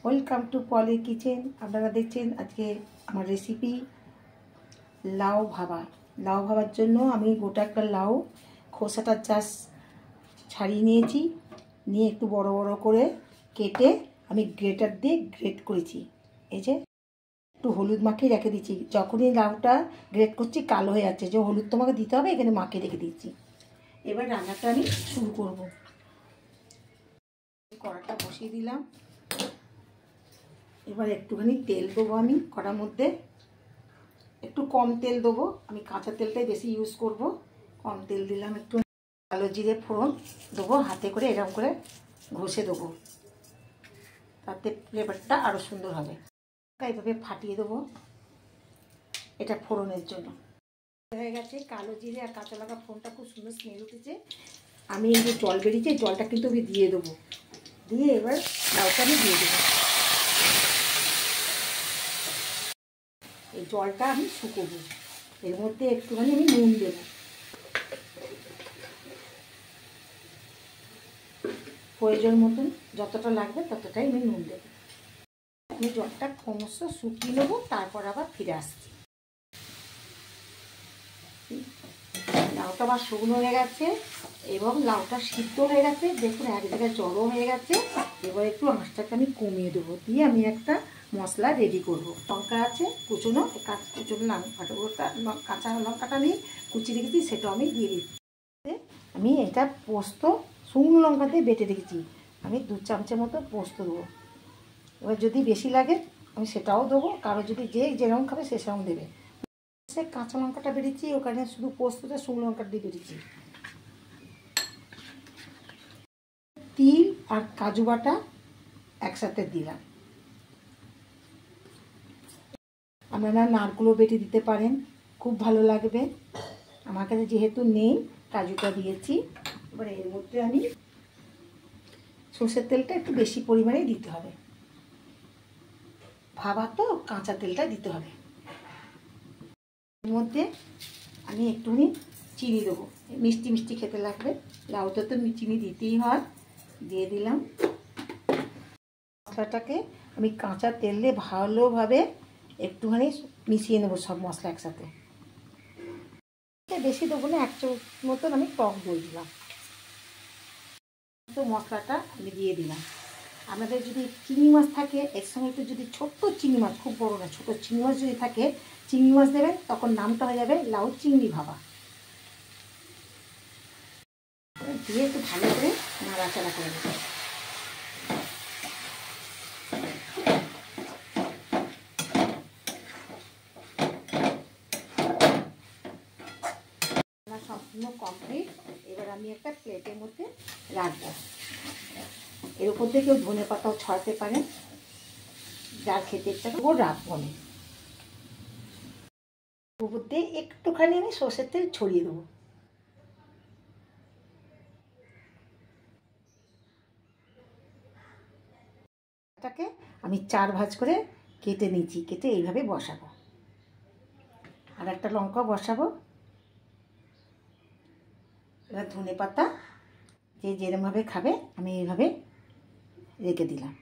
Welcome to poly kitchen. আপনারা দেখছেন আজকে আমার রেসিপি লাউ ভাবা। লাউ ভাবার জন্য আমি গোটা একটা লাউ খোসাটা জাস্ট ছাড়িয়ে নিয়েছি, নিয়ে একটু বড় বড় করে কেটে আমি গ্রেটার দিয়ে গ্রেট করেছি। এই যে একটু হলুদ মাখিয়ে রেখে দিচ্ছি, যখনই লাউটা গ্রেট করছি কালো হয়ে যাচ্ছে, যে হলুদ তোমাকে দিতে হবে, এখানে মাখিয়ে রেখে দিচ্ছি। এবার রান্নাটা আমি শুরু করব। কড়াটা বসিয়ে দিলাম, এবার একটুখানি তেল দেবো। আমি কড়ার মধ্যে একটু কম তেল দেবো, আমি কাঁচা তেলটাই বেশি ইউজ করব। কম তেল দিলাম, একটু কালো জিরে ফোড়ন দেবো, হাতে করে এরকম করে ঘষে দেবো, তাতে ফ্লেভারটা আরও সুন্দর হবে। এইভাবে ফাটিয়ে দেবো, এটা ফোড়নের জন্য। হয়ে গেছে কালো জিরে আর কাঁচা লঙ্কা ফোড়নটা, খুব সুন্দর স্মেল উঠেছে। আমি এই যে জল বেরিয়েছে, জলটা কিন্তু আমি দিয়ে দেবো, দিয়ে এবার লাউটা আমি দিয়ে দেবো। এই জলটা আমি শুকোবো, এর মধ্যে একটুখানি আমি নুন দেবো, প্রয়োজন মতন যতটা লাগবে ততটাই আমি নুন দেবো। আমি জলটা ক্রমশ শুকিয়ে নেবো, তারপর আবার ফিরে আসছি। লাউটা আবার শুকনো হয়ে গেছে এবং লাউটা সিদ্ধ হয়ে গেছে, দেখুন এক জায়গায় জড়ো হয়ে গেছে। এবার একটু আঁচটাকে আমি কমিয়ে দেবো, দিয়ে আমি একটা মশলা রেডি করব। লঙ্কা আছে কুচনো, কুচনো কাঁচা লঙ্কাটা আমি কুচিয়ে রেখেছি, সেটাও আমি দিয়ে দিচ্ছি। আমি এটা পোস্ত শুকনো লঙ্কা দিয়ে বেটে রেখেছি, আমি 2 চামচের মতো পোস্ত দেবো। এবার যদি বেশি লাগে আমি সেটাও দেবো, কারো যদি যে যেরকম খাবে সে সেরকম দেবে। সে কাঁচা লঙ্কাটা বেরিয়েছি, ওখানে শুধু পোস্তটা শুকনো লঙ্কা দিয়ে বেরিয়েছি। তিল আর কাজু বাটা একসাথে দিলাম। আপনারা নারকেলও বেটে দিতে পারেন, খুব ভালো লাগবে। আমার কাছে যেহেতু নেই, কাজুটা দিয়েছি। এবার এর মধ্যে আমি সর্ষের তেলটা একটু বেশি পরিমাণে দিতে হবে, ভাবা তো কাঁচা তেলটা দিতে হবে। এর মধ্যে আমি একটুখানি চিনি দেবো, মিষ্টি মিষ্টি খেতে লাগবে, লাউতে তো চিনি দিতেই হয়। দিয়ে দিলাম। মশলাটাকে আমি কাঁচা তেল দিয়ে ভালোভাবে একটুখানি মিশিয়ে নেবো, সব মশলা একসাথে। বেশি দেবো না, 1 চামচ মতন আমি টক দই দিলাম। তো মশলাটা আমি দিয়ে দিলাম। আপনাদের যদি চিংড়ি মাছ থাকে এর সঙ্গে, একটু যদি ছোট্ট চিংড়ি মাছ, খুব বড় না, ছোটো চিংড়ি মাছ যদি থাকে, চিংড়ি মাছ দেবেন, তখন নামটা হয়ে যাবে লাউ চিংড়ি ভাবা। দিয়ে একটু ভালো করে নাড়াচাড়া করে দেবেন। সম্পূর্ণ কমপ্লিট। এবার আমি একটা প্লেটের মধ্যে রাখবো। এর উপর দিয়ে কেউ ধনে পাতাও ছড়াতে পারেন, যার খেতে ইচ্ছা করে ওর রাখবো। আমি উপর দিয়ে একটুখানি আমি সর্ষের তেল ছড়িয়ে দেবো। এটাকে আমি 4 ভাঁজ করে কেটে নিচ্ছি, কেটে এইভাবে বসাবো। আর একটা লঙ্কা বসাবো। এবার ধনে পাতা যে যেরমভাবে খাবে আমি এইভাবে রেখে দিলাম।